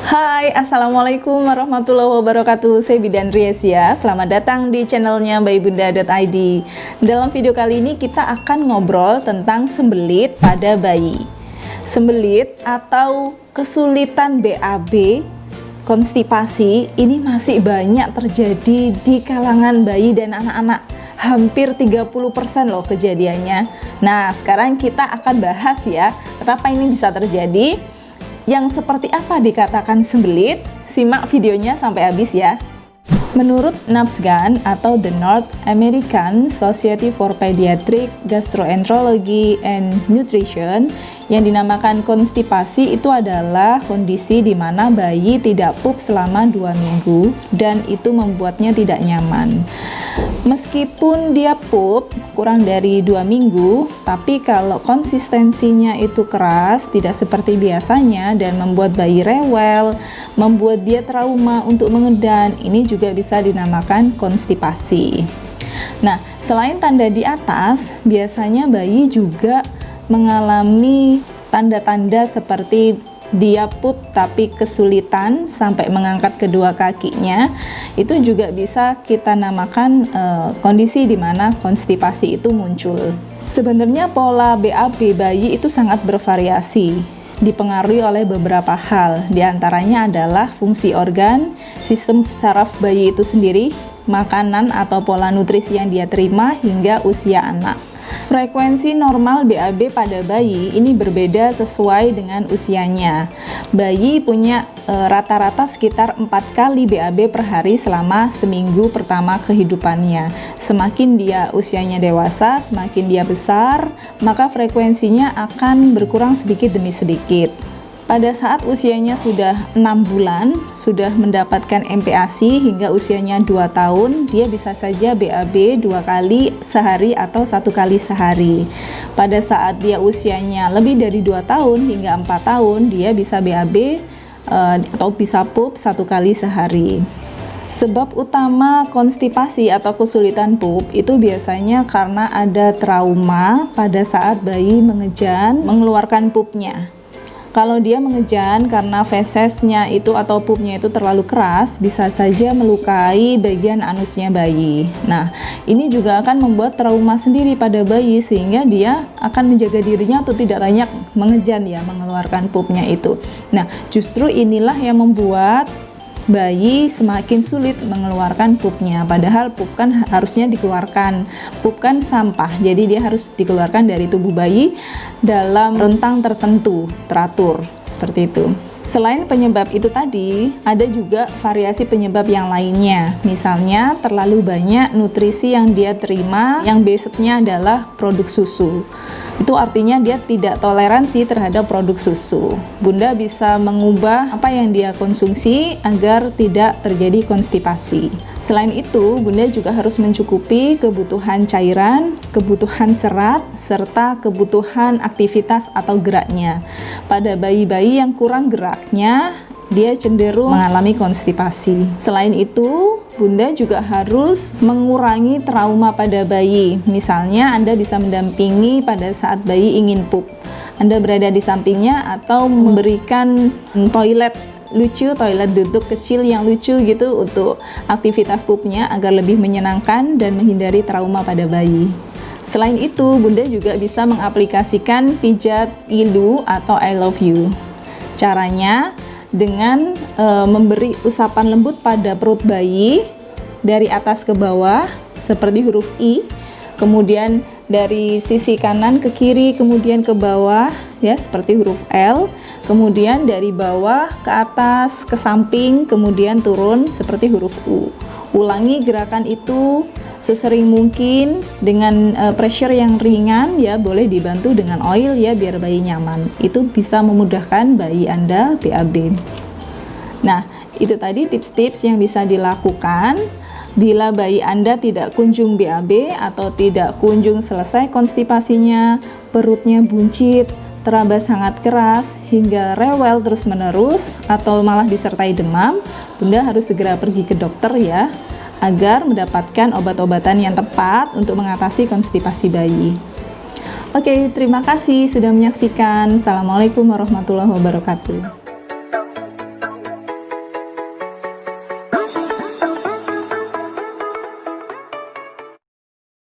Hai, Assalamualaikum warahmatullahi wabarakatuh. Saya Bidan Riesia. Selamat datang di channelnya bayibunda.id. Dalam video kali ini kita akan ngobrol tentang sembelit pada bayi. Sembelit atau kesulitan BAB, konstipasi, ini masih banyak terjadi di kalangan bayi dan anak-anak. Hampir 30% loh kejadiannya. Nah, sekarang kita akan bahas ya, kenapa ini bisa terjadi. Yang seperti apa dikatakan sembelit? Simak videonya sampai habis ya. Menurut NAPSGAN atau The North American Society for Pediatric Gastroenterology and Nutrition, yang dinamakan konstipasi itu adalah kondisi di mana bayi tidak pup selama 2 minggu dan itu membuatnya tidak nyaman. Meskipun dia pup kurang dari 2 minggu, tapi kalau konsistensinya itu keras, tidak seperti biasanya dan membuat bayi rewel, membuat dia trauma untuk mengedan, ini juga bisa dinamakan konstipasi. Nah, selain tanda di atas, biasanya bayi juga mengalami tanda-tanda seperti dia pup tapi kesulitan sampai mengangkat kedua kakinya. Itu juga bisa kita namakan kondisi di mana konstipasi itu muncul. Sebenarnya pola BAB bayi itu sangat bervariasi, dipengaruhi oleh beberapa hal. Di antaranya adalah fungsi organ, sistem saraf bayi itu sendiri, makanan atau pola nutrisi yang dia terima, hingga usia anak. Frekuensi normal BAB pada bayi ini berbeda sesuai dengan usianya. Bayi punya rata-rata sekitar 4 kali BAB per hari selama seminggu pertama kehidupannya. Semakin dia usianya dewasa, semakin dia besar, maka frekuensinya akan berkurang sedikit demi sedikit. Pada saat usianya sudah 6 bulan, sudah mendapatkan MPASI hingga usianya 2 tahun, dia bisa saja BAB 2 kali sehari atau 1 kali sehari. Pada saat dia usianya lebih dari 2 tahun hingga 4 tahun, dia bisa BAB atau bisa pup 1 kali sehari. Sebab utama konstipasi atau kesulitan pup itu biasanya karena ada trauma pada saat bayi mengejan mengeluarkan pupnya. Kalau dia mengejan karena fesesnya itu atau pupnya itu terlalu keras, bisa saja melukai bagian anusnya bayi. Nah, ini juga akan membuat trauma sendiri pada bayi sehingga dia akan menjaga dirinya untuk tidak banyak mengejan ya, mengeluarkan pupnya itu. Nah, justru inilah yang membuat bayi semakin sulit mengeluarkan pupnya, padahal pup kan harusnya dikeluarkan. Pup kan sampah, jadi dia harus dikeluarkan dari tubuh bayi dalam rentang tertentu, teratur, seperti itu. Selain penyebab itu tadi, ada juga variasi penyebab yang lainnya. Misalnya, terlalu banyak nutrisi yang dia terima yang basicnya adalah produk susu. Itu artinya dia tidak toleransi terhadap produk susu. Bunda bisa mengubah apa yang dia konsumsi agar tidak terjadi konstipasi. Selain itu, Bunda juga harus mencukupi kebutuhan cairan, kebutuhan serat, serta kebutuhan aktivitas atau geraknya. Pada bayi-bayi yang kurang geraknya, dia cenderung mengalami konstipasi. Selain itu, Bunda juga harus mengurangi trauma pada bayi. Misalnya, Anda bisa mendampingi pada saat bayi ingin pup. Anda berada di sampingnya atau memberikan toilet lucu, toilet duduk kecil yang lucu gitu untuk aktivitas pupnya agar lebih menyenangkan dan menghindari trauma pada bayi. Selain itu, Bunda juga bisa mengaplikasikan pijat ilu atau I love you. Caranya dengan memberi usapan lembut pada perut bayi dari atas ke bawah seperti huruf I, kemudian dari sisi kanan ke kiri, kemudian ke bawah ya seperti huruf L, kemudian dari bawah ke atas ke samping, kemudian turun seperti huruf U. Ulangi gerakan itu sesering mungkin dengan pressure yang ringan ya, boleh dibantu dengan oil ya biar bayi nyaman. Itu bisa memudahkan bayi Anda BAB. Nah, itu tadi tips-tips yang bisa dilakukan bila bayi Anda tidak kunjung BAB atau tidak kunjung selesai konstipasinya, perutnya buncit, teraba sangat keras hingga rewel terus-menerus atau malah disertai demam. Bunda harus segera pergi ke dokter ya, agar mendapatkan obat-obatan yang tepat untuk mengatasi konstipasi bayi. Oke, terima kasih sudah menyaksikan. Assalamualaikum warahmatullahi wabarakatuh.